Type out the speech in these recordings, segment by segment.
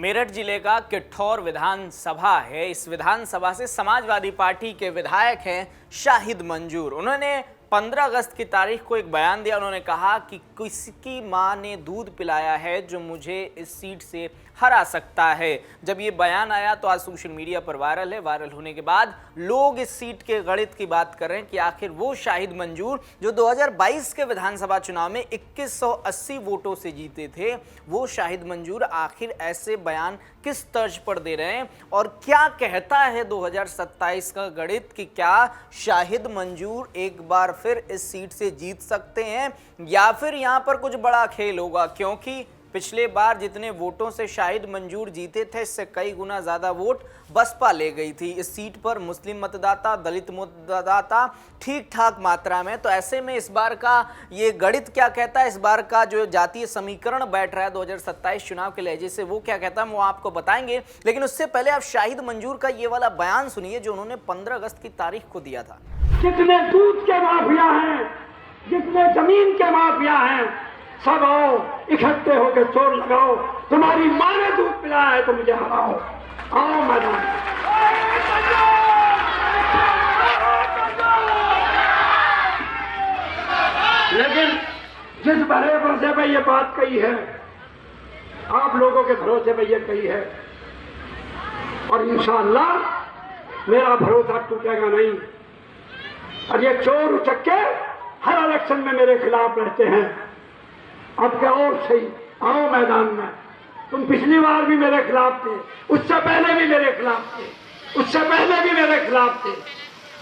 मेरठ जिले का किठौर विधानसभा है। इस विधानसभा से समाजवादी पार्टी के विधायक हैं शाहिद मंजूर। उन्होंने 15 अगस्त की तारीख को एक बयान दिया। उन्होंने कहा कि किसकी मां ने दूध पिलाया है जो मुझे इस सीट से हरा सकता है। जब ये बयान आया तो आज सोशल मीडिया पर वायरल है। वायरल होने के बाद लोग इस सीट के गणित की बात कर रहे हैं कि आखिर वो शाहिद मंजूर जो 2022 के विधानसभा चुनाव में 2180 वोटों से जीते थे, वो शाहिद मंजूर आखिर ऐसे बयान किस तर्ज पर दे रहे हैं और क्या कहता है 2027 का गणित कि क्या शाहिद मंजूर एक बार फिर इस सीट से जीत सकते हैं या फिर यहां पर कुछ बड़ा खेल होगा, क्योंकि पिछले बार जितने वोटों से शाहिद मंजूर जीते थे इससे कई गुना ज्यादा वोट बसपा ले गई थी। इस सीट पर मुस्लिम मतदाता, दलित मतदाता ठीक ठाक मात्रा में। तो ऐसे में इस बार का ये गणित क्या कहता है, इस बार का जो जातीय समीकरण बैठ रहा है 2027 चुनाव के लहजे से, वो क्या कहता है वो आपको बताएंगे। लेकिन उससे पहले आप शाहिद मंजूर का ये वाला बयान सुनिए जो उन्होंने 15 अगस्त की तारीख को दिया था। जितने दूध के माफिया हैं, जितने जमीन के माफिया हैं, सब आओ इकट्ठे होकर चोर लगाओ। तुम्हारी मां ने दूध पिलाया है तो मुझे हराओ। आओ मैदान। लेकिन जिस भरे भरोसे पे ये बात कही है, आप लोगों के भरोसे पे ये कही है, और इंशाअल्लाह मेरा भरोसा टूटेगा नहीं। और ये चोर उचक्के हर इलेक्शन में मेरे खिलाफ रहते हैं। अब क्या और सही, आओ मैदान में। तुम पिछली बार भी मेरे खिलाफ थे, उससे पहले भी मेरे खिलाफ थे, उससे पहले भी मेरे खिलाफ थे।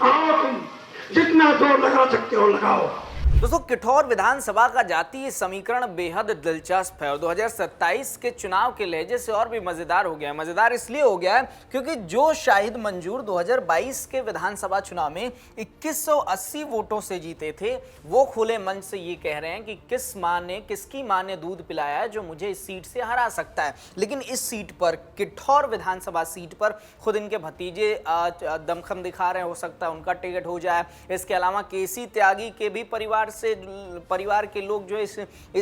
आओ तुम जितना जोर लगा सकते हो लगाओ। दोस्तों, किठौर विधानसभा का जातीय समीकरण बेहद दिलचस्प है और 2027 के चुनाव के लहजे से और भी मजेदार हो गया है। मजेदार इसलिए हो गया है क्योंकि जो शाहिद मंजूर 2022 के विधानसभा चुनाव में 2180 वोटों से जीते थे, वो खुले मन से ये कह रहे हैं कि किसकी मां ने दूध पिलाया है जो मुझे इस सीट से हरा सकता है। लेकिन इस सीट पर, किठौर विधानसभा सीट पर, खुद इनके भतीजे दमखम दिखा रहे हैं, हो सकता है उनका टिकट हो जाए। इसके अलावा केसी त्यागी के भी परिवार के लोग जो इस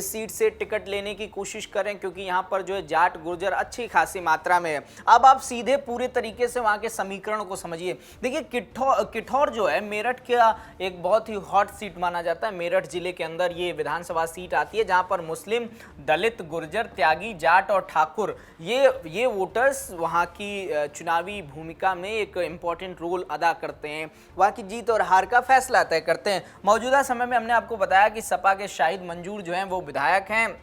सीट से टिकट लेने की कोशिश करें, क्योंकि यहां पर जो है जाट गुर्जर अच्छी खासी मात्रा में है। अब आप सीधे पूरे तरीके से वहां के समीकरण को समझिए। देखिए, किठौर जो है मेरठ का एक बहुत ही हॉट सीट माना जाता है। मेरठ जिले के अंदर ये विधानसभा सीट आती है जहां पर मुस्लिम, दलित, गुर्जर, त्यागी, जाट और ठाकुर ये वोटर्स वहां की चुनावी भूमिका में एक इंपॉर्टेंट रोल अदा करते हैं, वहां की जीत और हार का फैसला तय करते हैं। मौजूदा समय में हमने आपको बताया कि सपा के शाहिद मंजूर जो हैं वो विधायक हैं।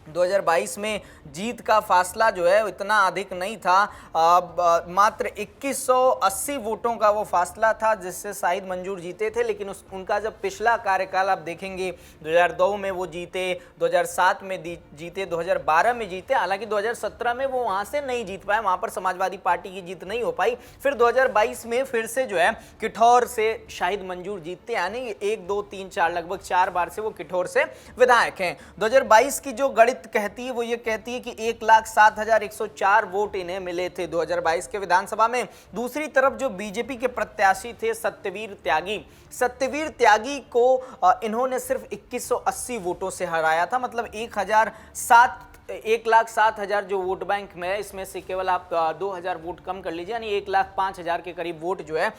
2022 में जीत का फासला जो है इतना अधिक नहीं था, मात्र 2180 वोटों का वो फासला था जिससे शाहिद मंजूर जीते थे। लेकिन उनका जब पिछला कार्यकाल आप देखेंगे, 2002 में वो जीते, 2007 में जीते, 2012 में जीते। हालांकि 2017 में वो वहां से नहीं जीत पाए, वहां पर समाजवादी पार्टी की जीत नहीं हो पाई। फिर 2022 में फिर से जो है किठौर से शाहिद मंजूर जीतते, यानी 1, 2, 3, 4 लगभग 4 बार से वो किठौर से विधायक हैं। 2022 की जो कहती है वो ये कहती है कि 1,07,104 वोट इन्हें मिले थे 2022 के विधानसभा में। दूसरी तरफ जो बीजेपी के प्रत्याशी थे सत्यवीर त्यागी को इन्होंने सिर्फ 2180 वोटों से हराया था। मतलब 1,07,000 जो वोट बैंक में है, इसमें से केवल आप 2000 वोट कम कर लीजिए, यानी 1,05,000 के करीब वोट जो है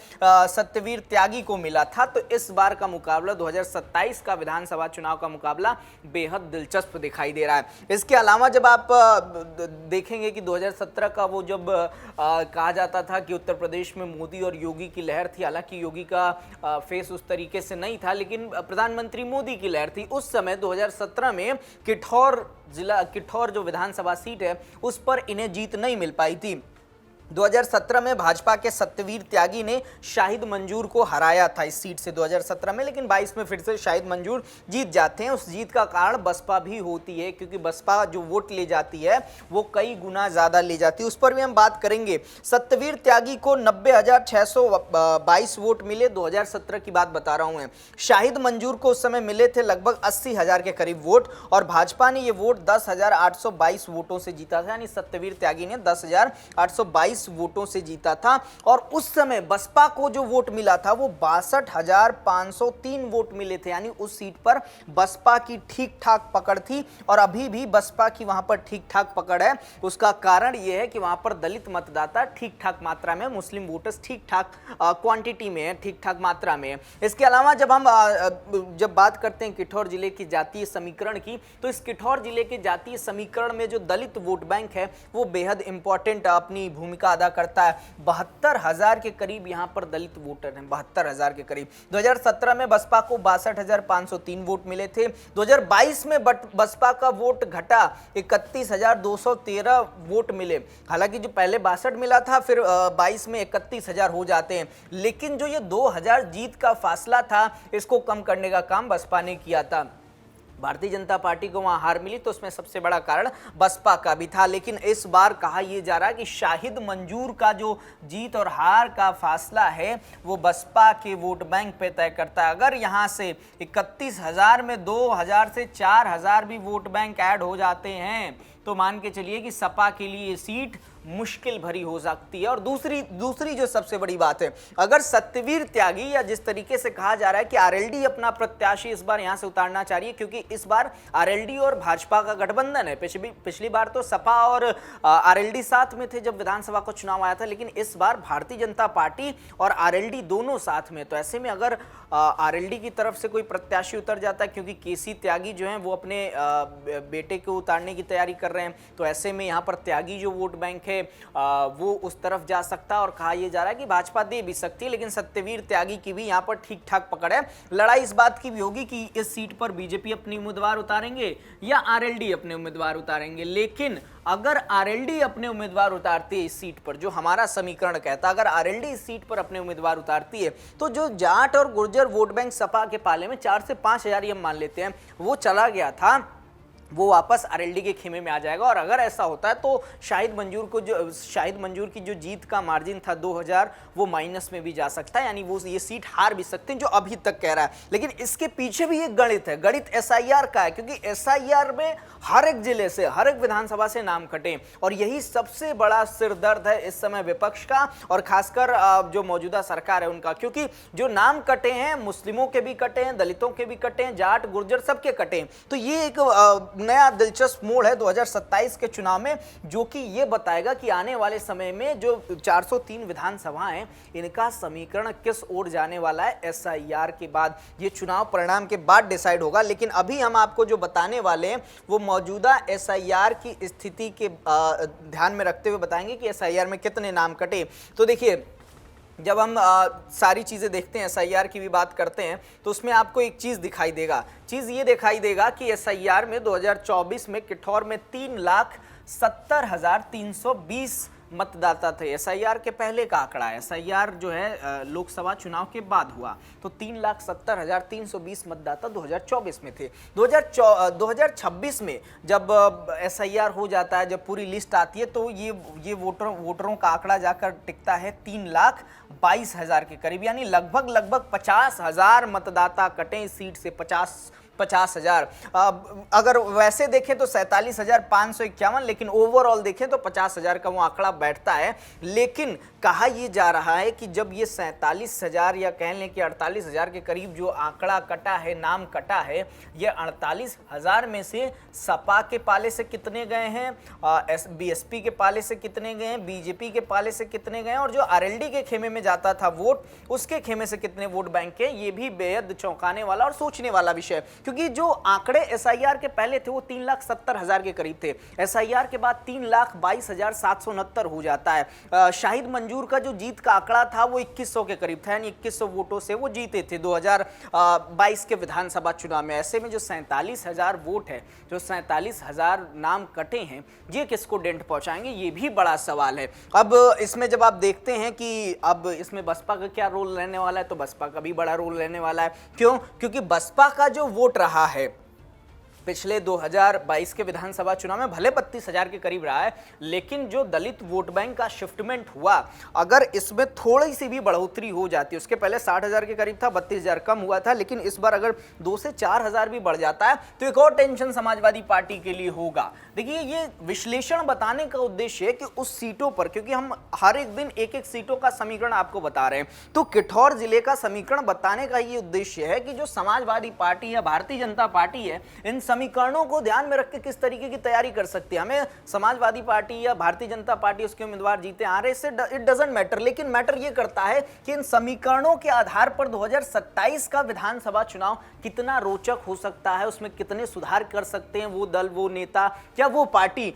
सत्यवीर त्यागी को मिला था। तो इस बार का मुकाबला 2027 का विधानसभा चुनाव का मुकाबला बेहद दिलचस्प दिखाई दे रहा है। इसके अलावा जब आप देखेंगे कि 2017 का वो जब कहा जाता था कि उत्तर प्रदेश में मोदी और योगी की लहर थी, हालांकि योगी का फेस उस तरीके से नहीं था, लेकिन प्रधानमंत्री मोदी की लहर थी। उस समय 2017 में किठौर जो विधानसभा सीट है उस पर इन्हें जीत नहीं मिल पाई थी। 2017 में भाजपा के सत्यवीर त्यागी ने शाहिद मंजूर को हराया था इस सीट से 2017 में, लेकिन 22 में फिर से शाहिद मंजूर जीत जाते हैं। उस जीत का कारण बसपा भी होती है, क्योंकि बसपा जो वोट ले जाती है वो कई गुना ज्यादा ले जाती है, उस पर भी हम बात करेंगे। सत्यवीर त्यागी को 90,622 वोट मिले, 2017 की बात बता रहा हूं मैं। शाहिद मंजूर को उस समय मिले थे लगभग 80,000 के करीब वोट, और भाजपा ने ये वोट 10,822 वोटों से जीता था, यानी सत्यवीर त्यागी ने 10,822 22 वोटों से जीता था और उस समय बसपा को जो वोट मिला था वो 62,503 वोट मिले थे, यानी उस सीट पर बसपा की ठीक ठाक पकड़ थी और अभी भी बसपा की वहां पर ठीक ठाक पकड़ है। उसका कारण यह है कि वहां पर दलित मतदाता ठीक ठाक मात्रा में, मुस्लिम वोटर्स ठीक ठाक क्वांटिटी में है, ठीक ठाक मात्रा में है। इसके अलावा जब हम जब बात करते हैं किठौर जिले की जातीय समीकरण की, तो इस किठौर जिले के जातीय समीकरण में जो दलित वोट बैंक है वो बेहद इंपॉर्टेंट अपनी भूमिका अदा करता है। 72,000 के करीब यहां पर दलित वोटर हैं, 72,000 के करीब। 2017 में बसपा को 62,503 वोट मिले थे। 2022 में बसपा का वोट घटा, 31,213 वोट मिले। हालांकि जो पहले 62 मिला था, फिर 22 में 31,000 हो जाते हैं, लेकिन जो ये 2,000 जीत का फासला था इसको कम करने का काम बसपा ने किया था। भारतीय जनता पार्टी को वहां हार मिली तो उसमें सबसे बड़ा कारण बसपा का भी था, लेकिन इस बार कहा यह जा रहा है कि शाहिद मंजूर का जो जीत और हार का फासला है वो बसपा के वोट बैंक पे तय करता है। अगर यहां से 31,000 में 2,000 से 4,000 भी वोट बैंक ऐड हो जाते हैं तो मान के चलिए कि सपा के लिए ये सीट मुश्किल भरी हो सकती है। और दूसरी जो सबसे बड़ी बात है, अगर सत्यवीर त्यागी, या जिस तरीके से कहा जा रहा है कि आरएलडी अपना प्रत्याशी इस बार यहां से उतारना चाहिए, क्योंकि इस बार आरएलडी और भाजपा का गठबंधन है। पिछली बार तो सपा और आरएलडी साथ में थे जब विधानसभा का चुनाव आया था, लेकिन इस बार भारतीय जनता पार्टी और आरएलडी दोनों साथ में। तो ऐसे में अगर आरएलडी की तरफ से कोई प्रत्याशी उतर जाता है, क्योंकि केसी त्यागी जो है वो अपने बेटे को उतारने की तैयारी कर रहे हैं, तो ऐसे में यहाँ पर त्यागी जो वोट बैंक है वो उस तरफ जा सकता है। और कहा यह जा रहा है कि भाजपा दे भी सकती है, लेकिन सत्यवीर त्यागी की भी यहाँ पर ठीक ठाक पकड़ है। लड़ाई इस बात की भी होगी कि इस सीट पर बीजेपी अपनी उम्मीदवार उतारेंगे या आरएलडी अपने उम्मीदवार उतारेंगे। लेकिन अगर आरएलडी अपने उम्मीदवार उतारती है इस सीट पर, जो हमारा समीकरण कहता है, अगर आरएलडी इस सीट पर अपने उम्मीदवार उतारती है तो जो जाट और गुर्जर वोट बैंक सपा के पाले में 4 से 5,000 हम मान लेते हैं वो चला गया था, वो वापस आरएलडी के खेमे में आ जाएगा। और अगर ऐसा होता है तो शाहिद मंजूर की जो जीत का मार्जिन था 2,000 वो माइनस में भी जा सकता है, यानी वो ये सीट हार भी सकते हैं, जो अभी तक कह रहा है। लेकिन इसके पीछे भी एक गणित है, गणित एसआईआर का है, क्योंकि एसआईआर में हर एक जिले से, हर एक विधानसभा से नाम कटे, और यही सबसे बड़ा सिरदर्द है इस समय विपक्ष का और खासकर जो मौजूदा सरकार है उनका, क्योंकि जो नाम कटे हैं मुस्लिमों के भी कटे हैं, दलितों के भी कटे हैं, जाट गुर्जर सबके कटे हैं। तो ये एक नया दिलचस्प मोड़ है 2027 के चुनाव में, जो कि ये बताएगा कि आने वाले समय में जो 403 विधानसभाएं इनका समीकरण किस ओर जाने वाला है। एसआईआर के बाद, ये चुनाव परिणाम के बाद डिसाइड होगा। लेकिन अभी हम आपको जो बताने वाले हैं वो मौजूदा एसआईआर की स्थिति के ध्यान में रखते हुए बताएंगे कि एसआईआर में कितने नाम कटे। तो देखिए, जब हम सारी चीज़ें देखते हैं, एसआईआर की भी बात करते हैं, तो उसमें आपको एक चीज़ दिखाई देगा। चीज़ ये दिखाई देगा कि एसआईआर में 2024 में किठौर में 3,70,320 मतदाता थे। एसआईआर के पहले का आंकड़ा है, एसआईआर जो है लोकसभा चुनाव के बाद हुआ, तो 3,70,320 मतदाता 2024 में थे। 2026 में जब एसआईआर हो जाता है, जब पूरी लिस्ट आती है, तो ये वोटरों का आंकड़ा जाकर टिकता है 3,22,000 के करीब, यानी लगभग 50,000 मतदाता कटे इस सीट से। 50,000 अगर वैसे देखें तो 47,551, लेकिन ओवरऑल देखें तो 50,000 का वो आंकड़ा बैठता है। लेकिन कहा यह जा रहा है कि जब ये 47,000 या कह लें कि 48,000 के करीब जो आंकड़ा कटा है, नाम कटा है, ये 48,000 में से सपा के पाले से कितने गए हैं, बीएसपी के पाले से कितने गए हैं, बीजेपी के पाले से कितने गए हैं, और जो आरएलडी के खेमे में जाता था वोट, उसके खेमे से कितने वोट बैंक के, ये भी बेहद चौंकाने वाला और सोचने वाला विषय है। क्योंकि जो आंकड़े एसआईआर के पहले थे वो 3,70,000 के करीब थे, एसआईआर के बाद 3,22,769 हो जाता है। शाहिद मंजूर का जो जीत का आंकड़ा था वो 2,100 के करीब था, यानी 2,100 वोटों से वो जीते थे 2022 के विधानसभा चुनाव में। ऐसे में जो 47,000 वोट है, जो 47,000 नाम कटे हैं, ये किसको डेंट पहुंचाएंगे, ये भी बड़ा सवाल है। अब इसमें जब आप देखते हैं कि अब इसमें बसपा का क्या रोल रहने वाला है, तो बसपा का भी बड़ा रोल रहने वाला है। क्यों? क्योंकि बसपा का जो वोट रहा है पिछले 2022 के विधानसभा चुनाव में भले 32,000 के करीब रहा है, लेकिन जो दलित वोट बैंक का शिफ्टमेंट हुआ, अगर इसमें थोड़ी सी भी बढ़ोतरी हो जाती, उसके पहले 60,000 के करीब था, 32,000 कम हुआ था, लेकिन इस बार अगर 2 से 4,000 भी बढ़ जाता है तो एक और टेंशन समाजवादी पार्टी के लिए होगा। देखिए, ये विश्लेषण बताने का उद्देश्य है कि उस सीटों पर, क्योंकि हम हर एक दिन एक एक सीटों का समीकरण आपको बता रहे हैं, तो किठौर जिले का समीकरण बताने का ये उद्देश्य है कि जो समाजवादी पार्टी या भारतीय जनता पार्टी है, इन समीकरणों को ध्यान में रख के किस तरीके की तैयारी कर सकती है। हमें समाजवादी पार्टी या भारतीय जनता पार्टी उसके उम्मीदवार जीते आ रहे, इससे इट डजंट मैटर, लेकिन मैटर ये करता है कि इन समीकरणों के आधार पर 2027 का विधानसभा चुनाव कितना रोचक हो सकता है, उसमें कितने सुधार कर सकते हैं वो दल, वो नेता या वो पार्टी,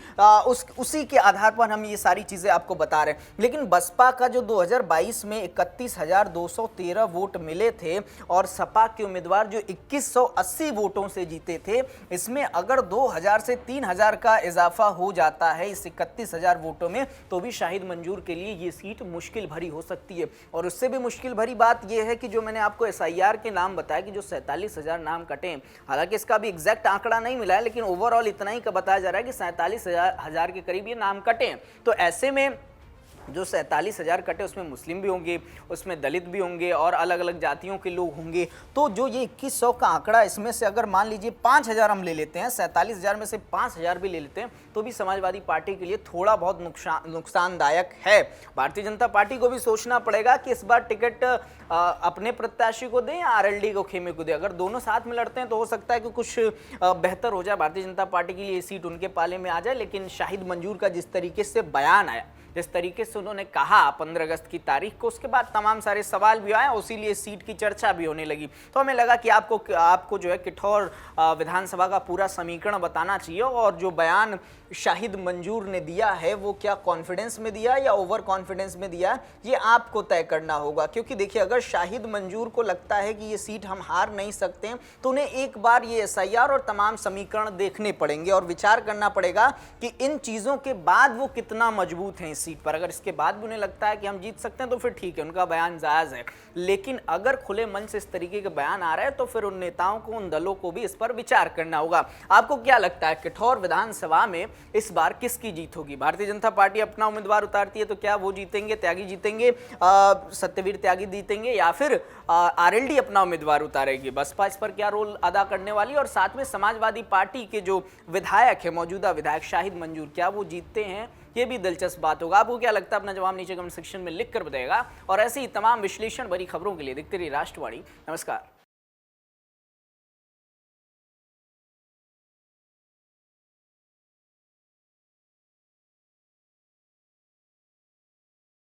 उसी के आधार पर हम ये सारी चीजें आपको बता रहे हैं। लेकिन बसपा का जो 2022 में 31,213 वोट मिले थे और सपा के उम्मीदवार जो 2180 वोटों से जीते थे, इसमें अगर 2,000 से 3,000 का इजाफा हो जाता है इस 31,000 वोटों में, तो भी शाहिद मंजूर के लिए ये सीट मुश्किल भरी हो सकती है। और उससे भी मुश्किल भरी बात यह है कि जो मैंने आपको SIR के नाम बताया कि जो 47,000 नाम कटे, हालांकि इसका भी एग्जैक्ट आंकड़ा नहीं मिला है, लेकिन ओवरऑल इतना ही का बताया जा रहा है कि 47,000 के करीब ये नाम कटे। तो ऐसे में जो 47,000 कटे, उसमें मुस्लिम भी होंगे, उसमें दलित भी होंगे और अलग अलग जातियों के लोग होंगे। तो जो ये 2100 का आंकड़ा, इसमें से अगर मान लीजिए 5,000 हम ले लेते हैं, 47,000 में से 5,000 भी ले लेते हैं, तो भी समाजवादी पार्टी के लिए थोड़ा बहुत नुकसानदायक है। भारतीय जनता पार्टी को भी सोचना पड़ेगा कि इस बार टिकट अपने प्रत्याशी को दें या RLD को, खेमे को दें। अगर दोनों साथ में लड़ते हैं तो हो सकता है कि कुछ बेहतर हो जाए, भारतीय जनता पार्टी के लिए ये सीट उनके पाले में आ जाए। लेकिन शाहिद मंजूर का जिस तरीके से बयान आया, जिस तरीके से उन्होंने कहा 15 अगस्त की तारीख को, उसके बाद तमाम सारे सवाल भी आए, उसीलिए सीट की चर्चा भी होने लगी। तो हमें लगा कि आपको जो है किठौर विधानसभा का पूरा समीकरण बताना चाहिए, और जो बयान शाहिद मंजूर ने दिया है वो क्या कॉन्फिडेंस में दिया या ओवर कॉन्फिडेंस में दिया, ये आपको तय करना होगा। क्योंकि देखिए, अगर शाहिद मंजूर को लगता है कि ये सीट हम हार नहीं सकते हैं, तो उन्हें एक बार ये SIR और तमाम समीकरण देखने पड़ेंगे और विचार करना पड़ेगा कि इन चीज़ों के बाद वो कितना मजबूत हैं इस सीट पर। अगर इसके बाद भी उन्हें लगता है कि हम जीत सकते हैं तो फिर ठीक है, उनका बयान जायज़ है। लेकिन अगर खुले मन से इस तरीके के बयान आ रहे हैं तो फिर उन नेताओं को, उन दलों को भी इस पर विचार करना होगा। आपको क्या लगता है, किठौर विधानसभा में इस बार किसकी जीत होगी? भारतीय जनता पार्टी अपना उम्मीदवार उतारती है तो क्या वो जीतेंगे, त्यागी जीतेंगे, सत्यवीर त्यागी जीतेंगे, या फिर RLD अपना उम्मीदवार उतारेगी? बसपा इस पर क्या रोल अदा करने वाली, और साथ में समाजवादी पार्टी के जो विधायक है, मौजूदा विधायक शाहिद मंजूर, क्या वो जीतते हैं? ये भी दिलचस्प बात होगा। आपको क्या लगता है, अपना जवाब नीचे कमेंट सेक्शन में लिख कर बताइएगा। और ऐसी ही तमाम विश्लेषण भरी खबरों के लिए देखते रहिए राष्ट्रवाणी। नमस्कार।